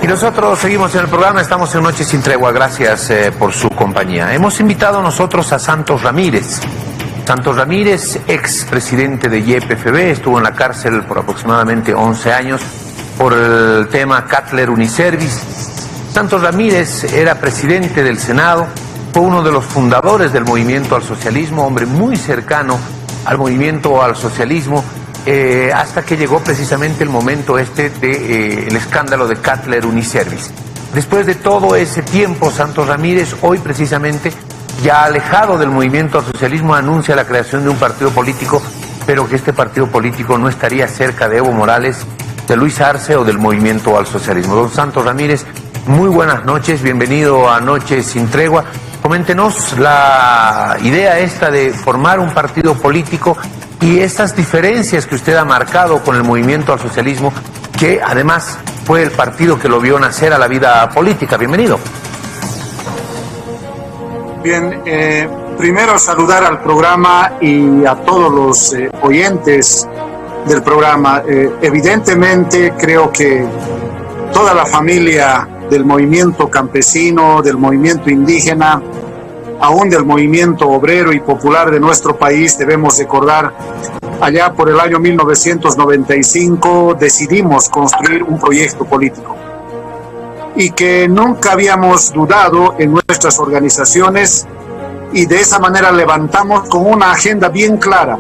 Y nosotros seguimos en el programa, estamos en Noche Sin Tregua, gracias por su compañía. Hemos invitado nosotros a Santos Ramírez. Santos Ramírez, ex presidente de YPFB, estuvo en la cárcel por aproximadamente 11 años por el tema Cutler Uniservice. Santos Ramírez era presidente del Senado, fue uno de los fundadores del movimiento al socialismo, hombre muy cercano al movimiento al socialismo, hasta que llegó precisamente el momento el escándalo de Cutler Uniservice. Después de todo ese tiempo, Santos Ramírez, hoy precisamente, ya alejado del movimiento al socialismo, anuncia la creación de un partido político, pero que este partido político no estaría cerca de Evo Morales, de Luis Arce o del movimiento al socialismo. Don Santos Ramírez, muy buenas noches, bienvenido a Noche Sin Tregua. Coméntenos la idea esta de formar un partido político y estas diferencias que usted ha marcado con el movimiento al socialismo, que además fue el partido que lo vio nacer a la vida política. Bienvenido. Bien, primero saludar al programa y a todos los oyentes del programa. Evidentemente creo que toda la familia del movimiento campesino, del movimiento indígena, aún del movimiento obrero y popular de nuestro país, debemos recordar, allá por el año 1995 decidimos construir un proyecto político y que nunca habíamos dudado en nuestras organizaciones, y de esa manera levantamos con una agenda bien clara,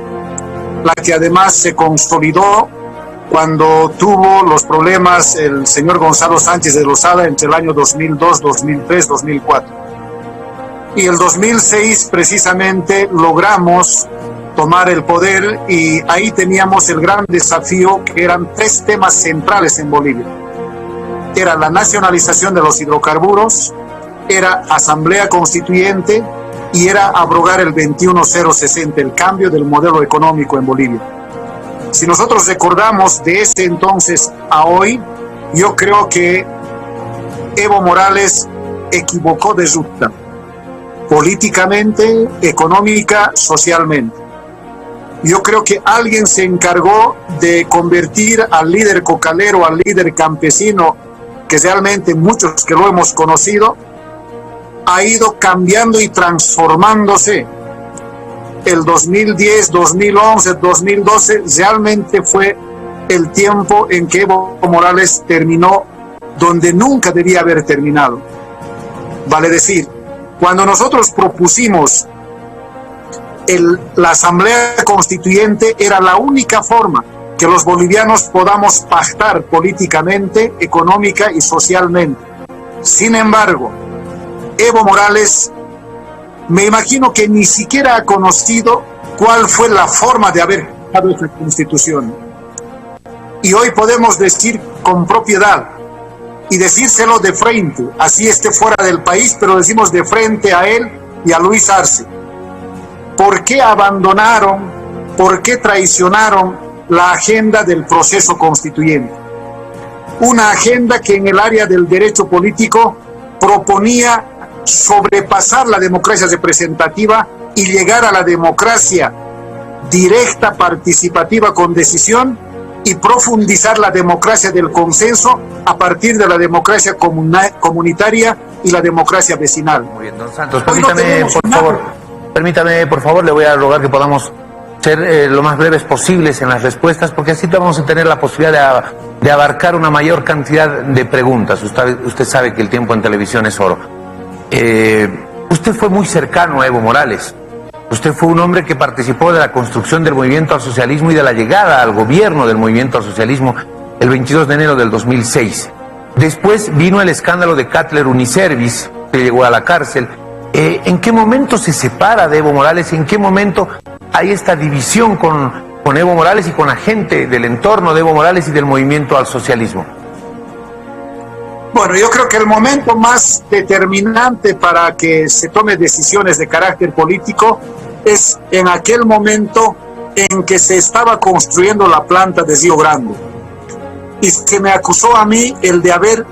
la que además se consolidó cuando tuvo los problemas el señor Gonzalo Sánchez de Lozada entre el año 2002, 2003, 2004. Y el 2006 precisamente logramos tomar el poder, y ahí teníamos el gran desafío, que eran tres temas centrales en Bolivia. Era la nacionalización de los hidrocarburos, era asamblea constituyente y era abrogar el 21060, el cambio del modelo económico en Bolivia. Si nosotros recordamos de ese entonces a hoy, yo creo que Evo Morales equivocó de ruta, políticamente, económica, socialmente. Yo creo que alguien se encargó de convertir al líder cocalero, al líder campesino, que realmente muchos que lo hemos conocido, ha ido cambiando y transformándose. El 2010, 2011, 2012 realmente fue el tiempo en que Evo Morales terminó donde nunca debía haber terminado. Vale decir, cuando nosotros propusimos la asamblea constituyente, era la única forma que los bolivianos podamos pactar políticamente, económica y socialmente. Sin embargo, Evo Morales, me imagino que ni siquiera ha conocido cuál fue la forma de haber creado esta constitución. Y hoy podemos decir con propiedad, y decírselo de frente, así esté fuera del país, pero decimos de frente a él y a Luis Arce: ¿por qué abandonaron, por qué traicionaron la agenda del proceso constituyente? Una agenda que en el área del derecho político proponía sobrepasar la democracia representativa y llegar a la democracia directa, participativa, con decisión, y profundizar la democracia del consenso a partir de la democracia comunitaria y la democracia vecinal. Muy bien, don Santos, permítame, por favor, le voy a rogar que podamos ser lo más breves posibles en las respuestas, porque así vamos a tener la posibilidad de abarcar una mayor cantidad de preguntas. Usted sabe que el tiempo en televisión es oro. Usted fue muy cercano a Evo Morales. Usted fue un hombre que participó de la construcción del movimiento al socialismo y de la llegada al gobierno del movimiento al socialismo el 22 de enero del 2006. Después vino el escándalo de Cutler Uniservice, que llegó a la cárcel. ¿En qué momento se separa de Evo Morales? ¿En qué momento hay esta división con Evo Morales y con la gente del entorno de Evo Morales y del movimiento al socialismo? Bueno, yo creo que el momento más determinante para que se tome decisiones de carácter político es en aquel momento en que se estaba construyendo la planta de Río Grande, y se me acusó a mí el de haber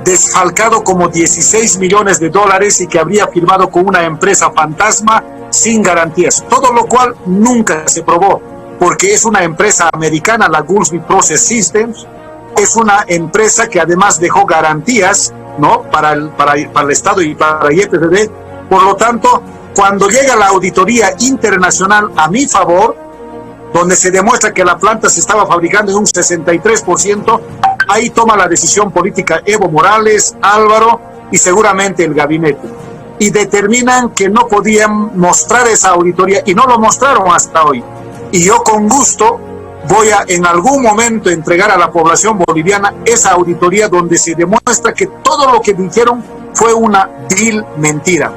desfalcado como 16 millones de dólares y que habría firmado con una empresa fantasma sin garantías, todo lo cual nunca se probó, porque es una empresa americana, la Gouldsby Process Systems, es una empresa que además dejó garantías, ¿no?, para el Estado y para YPFB. Por lo tanto, cuando llega la auditoría internacional a mi favor, donde se demuestra que la planta se estaba fabricando en un 63%, ahí toma la decisión política Evo Morales, Álvaro y seguramente el gabinete. Y determinan que no podían mostrar esa auditoría y no lo mostraron hasta hoy. Y yo con gusto voy a en algún momento entregar a la población boliviana esa auditoría donde se demuestra que todo lo que dijeron fue una vil mentira.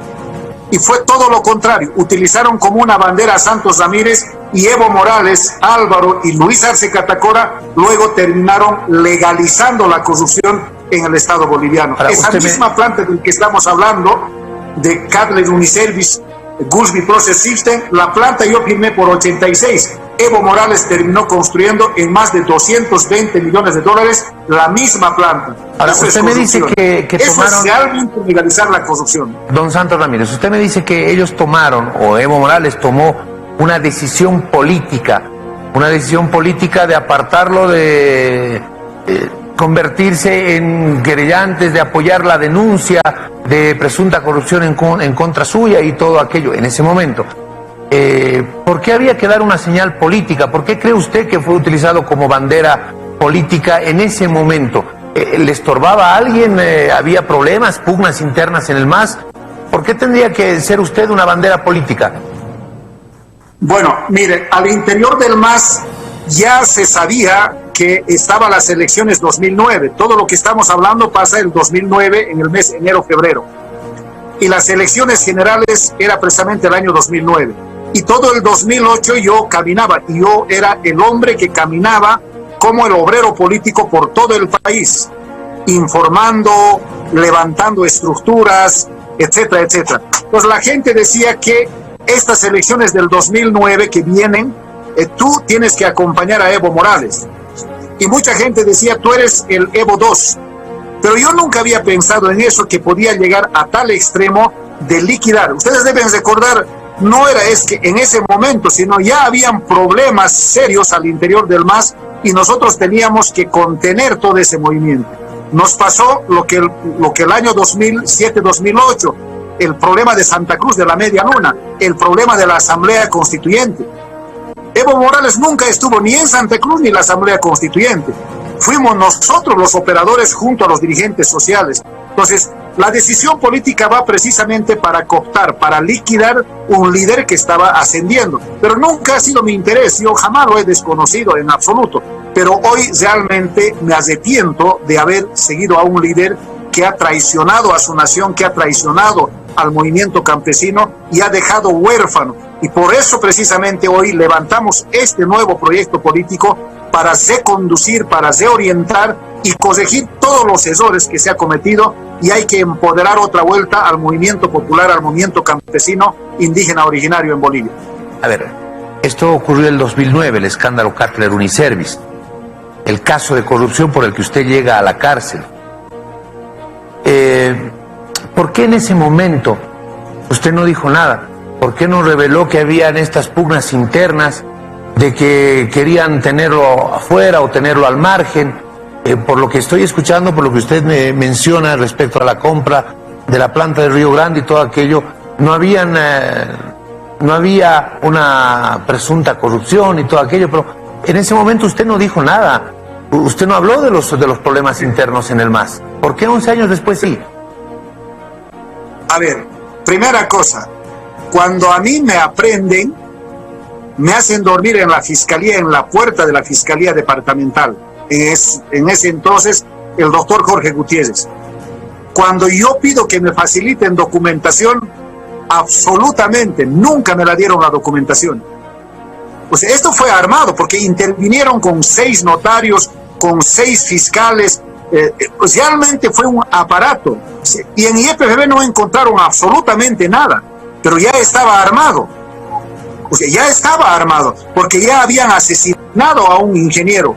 Y fue todo lo contrario. Utilizaron como una bandera a Santos Ramírez y Evo Morales, Álvaro y Luis Arce Catacora, luego terminaron legalizando la corrupción en el Estado boliviano. Ahora, esa misma planta del que estamos hablando, de Cutler Uniservice, Goolsbee Process System, la planta yo firmé por 86. Evo Morales terminó construyendo en más de 220 millones de dólares la misma planta. Ahora, eso usted me dice que eso tomaron... es realmente legalizar la corrupción. Don Santos Ramírez, usted me dice que ellos tomaron, o Evo Morales tomó, una decisión política de apartarlo de convertirse en querellantes, de apoyar la denuncia de presunta corrupción en contra suya y todo aquello en ese momento. ¿Por qué había que dar una señal política? ¿Por qué cree usted que fue utilizado como bandera política en ese momento? ¿Le estorbaba a alguien? ¿Había problemas, pugnas internas en el MAS? ¿Por qué tendría que ser usted una bandera política? Bueno, mire, al interior del MAS ya se sabía que estaban las elecciones 2009. Todo lo que estamos hablando pasa el 2009, en el mes enero-febrero. Y las elecciones generales era precisamente el año 2009. Y todo el 2008 yo caminaba, y yo era el hombre que caminaba como el obrero político por todo el país, informando, levantando estructuras, etcétera, etcétera. Pues la gente decía que estas elecciones del 2009 que vienen, tú tienes que acompañar a Evo Morales. Y mucha gente decía, tú eres el Evo 2. Pero yo nunca había pensado en eso, que podía llegar a tal extremo de liquidar. Ustedes deben recordar, no era es que en ese momento, sino ya habían problemas serios al interior del MAS y nosotros teníamos que contener todo ese movimiento. Nos pasó lo que el año 2007-2008, el problema de Santa Cruz de la Media Luna, el problema de la Asamblea Constituyente. Evo Morales nunca estuvo ni en Santa Cruz ni en la Asamblea Constituyente. Fuimos nosotros los operadores junto a los dirigentes sociales. Entonces, la decisión política va precisamente para cooptar, para liquidar un líder que estaba ascendiendo. Pero nunca ha sido mi interés, yo jamás lo he desconocido en absoluto. Pero hoy realmente me arrepiento de haber seguido a un líder que ha traicionado a su nación, que ha traicionado al movimiento campesino y ha dejado huérfano. Y por eso precisamente hoy levantamos este nuevo proyecto político para reconducir, para reorientar y corregir todos los errores que se ha cometido, y hay que empoderar otra vuelta al movimiento popular, al movimiento campesino indígena originario en Bolivia. A ver, esto ocurrió en el 2009, el escándalo Cutler Uniservice, el caso de corrupción por el que usted llega a la cárcel. ¿Por qué en ese momento usted no dijo nada? ¿Por qué no reveló que habían estas pugnas internas de que querían tenerlo afuera o tenerlo al margen? Por lo que estoy escuchando, por lo que usted me menciona respecto a la compra de la planta de Río Grande y todo aquello, no había una presunta corrupción y todo aquello, pero en ese momento usted no dijo nada. Usted no habló de los problemas internos en el MAS. ¿Por qué 11 años después sí? A ver, primera cosa, cuando a mí me aprenden, me hacen dormir en la fiscalía, en la puerta de la fiscalía departamental. En ese entonces, el doctor Jorge Gutiérrez. Cuando yo pido que me faciliten documentación, absolutamente nunca me la dieron la documentación. Pues esto fue armado porque intervinieron con 6 notarios, con 6 fiscales. Pues realmente fue un aparato. Y en YPFB no encontraron absolutamente nada, pero ya estaba armado. O sea, ya estaba armado, porque ya habían asesinado a un ingeniero.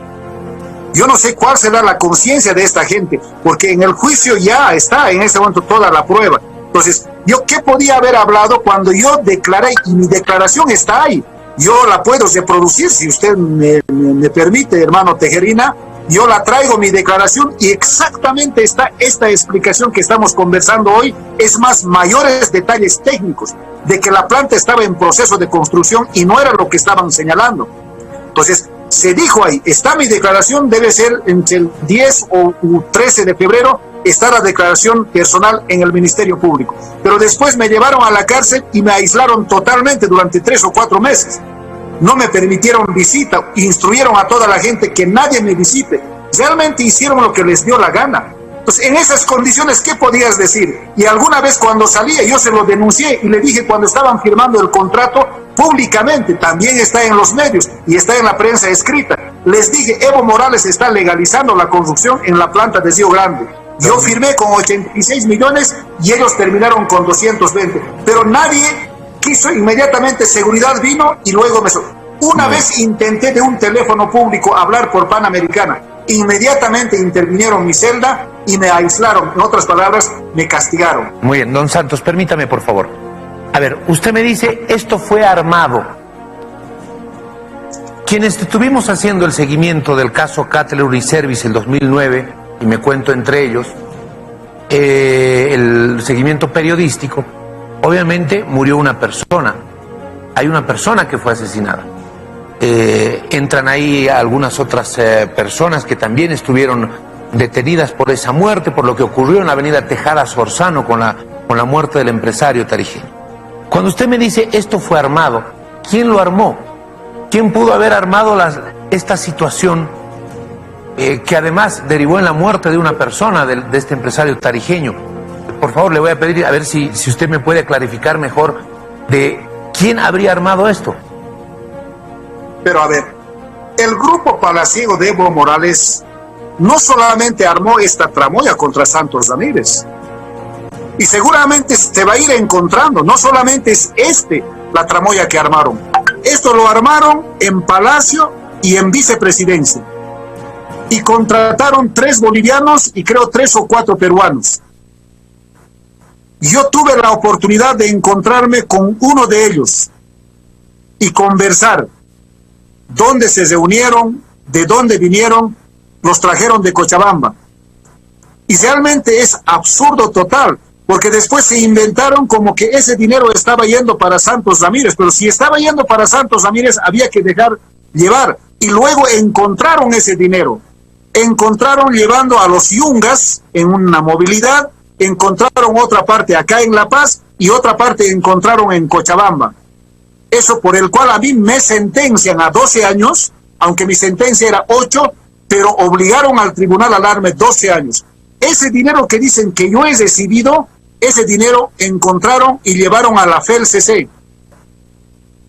Yo no sé cuál será la conciencia de esta gente, porque en el juicio ya está en ese momento toda la prueba. Entonces, ¿yo qué podía haber hablado cuando yo declaré? Y mi declaración está ahí. Yo la puedo reproducir, si usted me permite, hermano Tejerina. yo la traigo mi declaración y exactamente está esta explicación que estamos conversando hoy, es más, mayores detalles técnicos de que la planta estaba en proceso de construcción y no era lo que estaban señalando. Entonces, se dijo ahí, está mi declaración, debe ser entre el 10 o 13 de febrero, está la declaración personal en el Ministerio Público. Pero después me llevaron a la cárcel y me aislaron totalmente durante 3 o 4 meses. No me permitieron visita, instruyeron a toda la gente que nadie me visite. Realmente hicieron lo que les dio la gana. Entonces, en esas condiciones, ¿qué podías decir? Y alguna vez cuando salía, yo se lo denuncié y le dije cuando estaban firmando el contrato públicamente, también está en los medios y está en la prensa escrita. Les dije, Evo Morales está legalizando la construcción en la planta de Río Grande. Yo firmé con 86 millones y ellos terminaron con 220. Pero nadie quiso, inmediatamente seguridad vino y luego me... Una vez intenté de un teléfono público hablar por Panamericana. Inmediatamente intervinieron mi celda y me aislaron. En otras palabras, me castigaron. Muy bien, don Santos, permítame, por favor. A ver, usted me dice, esto fue armado. Quienes estuvimos haciendo el seguimiento del caso Cattler Service el 2009, y me cuento entre ellos, el seguimiento periodístico, obviamente murió una persona. Hay una persona que fue asesinada. Entran ahí algunas otras personas que también estuvieron detenidas por esa muerte, por lo que ocurrió en la avenida Tejada Sorzano con la muerte del empresario tarijeño. Cuando usted me dice esto fue armado, ¿quién lo armó? ¿Quién pudo haber armado esta situación que además derivó en la muerte de una persona, de este empresario tarijeño? Por favor, le voy a pedir a ver si usted me puede clarificar mejor de quién habría armado esto. Pero a ver, el grupo palaciego de Evo Morales no solamente armó esta tramoya contra Santos Ramírez, y seguramente se va a ir encontrando, no solamente es la tramoya que armaron, esto lo armaron en Palacio y en Vicepresidencia, y contrataron 3 bolivianos y creo 3 o 4 peruanos. Yo tuve la oportunidad de encontrarme con uno de ellos y conversar. ¿Dónde se reunieron? ¿De dónde vinieron? Los trajeron de Cochabamba. Y realmente es absurdo total, porque después se inventaron como que ese dinero estaba yendo para Santos Ramírez, pero si estaba yendo para Santos Ramírez había que dejar llevar. Y luego encontraron ese dinero. Encontraron llevando a los yungas en una movilidad, encontraron otra parte acá en La Paz y otra parte encontraron en Cochabamba. Eso por el cual a mí me sentencian a 12 años, aunque mi sentencia era 8, pero obligaron al tribunal a darme 12 años. Ese dinero que dicen que yo he recibido, ese dinero encontraron y llevaron a la FELCC.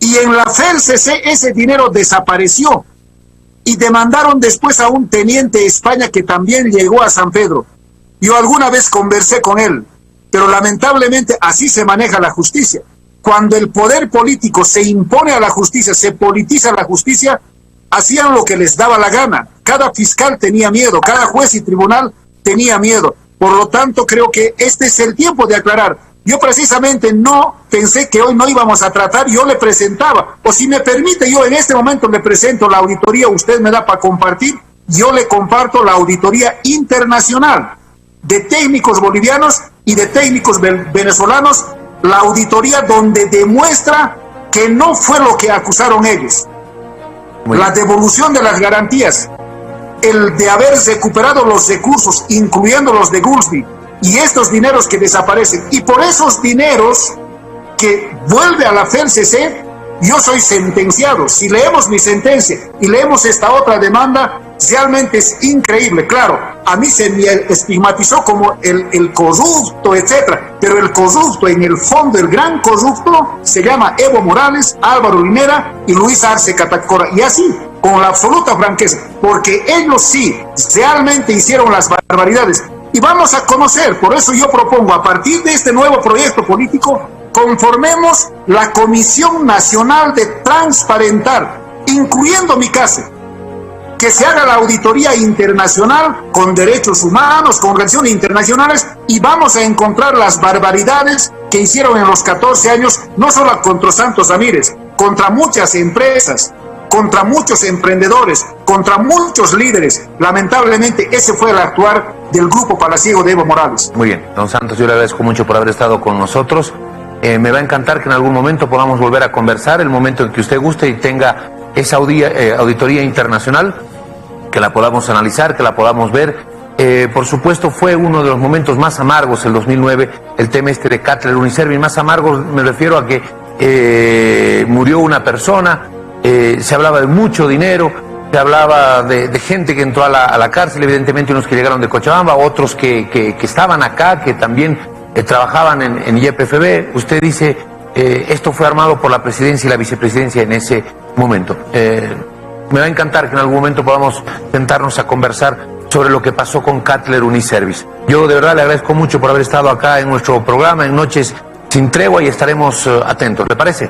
Y en la FELCC ese dinero desapareció. Y demandaron después a un teniente España que también llegó a San Pedro. Yo alguna vez conversé con él, pero lamentablemente así se maneja la justicia. Cuando el poder político se impone a la justicia, se politiza la justicia, hacían lo que les daba la gana. Cada fiscal tenía miedo, cada juez y tribunal tenía miedo. Por lo tanto, creo que este es el tiempo de aclarar. Yo precisamente no pensé que hoy no íbamos a tratar, yo le presentaba, o si me permite, yo en este momento le presento la auditoría, usted me da para compartir, yo le comparto la auditoría internacional de técnicos bolivianos y de técnicos venezolanos, la auditoría donde demuestra que no fue lo que acusaron ellos. La devolución de las garantías, el de haber recuperado los recursos, incluyendo los de Gulsby, y estos dineros que desaparecen. Y por esos dineros que vuelve a la FELCC, yo soy sentenciado. Si leemos mi sentencia y leemos esta otra demanda, realmente es increíble. Claro, a mí se me estigmatizó como el corrupto, etcétera, pero el corrupto, en el fondo, el gran corrupto, se llama Evo Morales, Álvaro Linera y Luis Arce Catacora. Y así, con la absoluta franqueza, porque ellos sí, realmente hicieron las barbaridades. Y vamos a conocer, por eso yo propongo, a partir de este nuevo proyecto político, conformemos la Comisión Nacional de Transparentar, incluyendo mi casa, que se haga la auditoría internacional con derechos humanos, con organizaciones internacionales, y vamos a encontrar las barbaridades que hicieron en los 14 años, no solo contra Santos Ramírez, contra muchas empresas, contra muchos emprendedores, contra muchos líderes. Lamentablemente ese fue el actuar del grupo palaciego de Evo Morales. Muy bien, don Santos, yo le agradezco mucho por haber estado con nosotros. Me va a encantar que en algún momento podamos volver a conversar, el momento en que usted guste y tenga esa auditoría internacional, que la podamos analizar, que la podamos ver. Por supuesto, fue uno de los momentos más amargos el 2009, el tema este de Kattler Uniservice. Más amargos me refiero a que murió una persona, se hablaba de mucho dinero, se hablaba de gente que entró a la cárcel, evidentemente unos que llegaron de Cochabamba, otros que estaban acá, que también trabajaban en YPFB. Usted dice, esto fue armado por la presidencia y la vicepresidencia en ese momento. Me va a encantar que en algún momento podamos sentarnos a conversar sobre lo que pasó con Kattler Uniservice. Yo de verdad le agradezco mucho por haber estado acá en nuestro programa, en Noches Sin Tregua, y estaremos atentos. ¿Le parece?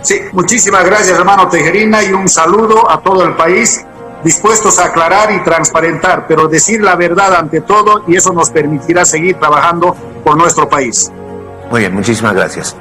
Sí, muchísimas gracias, hermano Tejerina, y un saludo a todo el país, dispuestos a aclarar y transparentar, pero decir la verdad ante todo, y eso nos permitirá seguir trabajando por nuestro país. Muy bien, muchísimas gracias.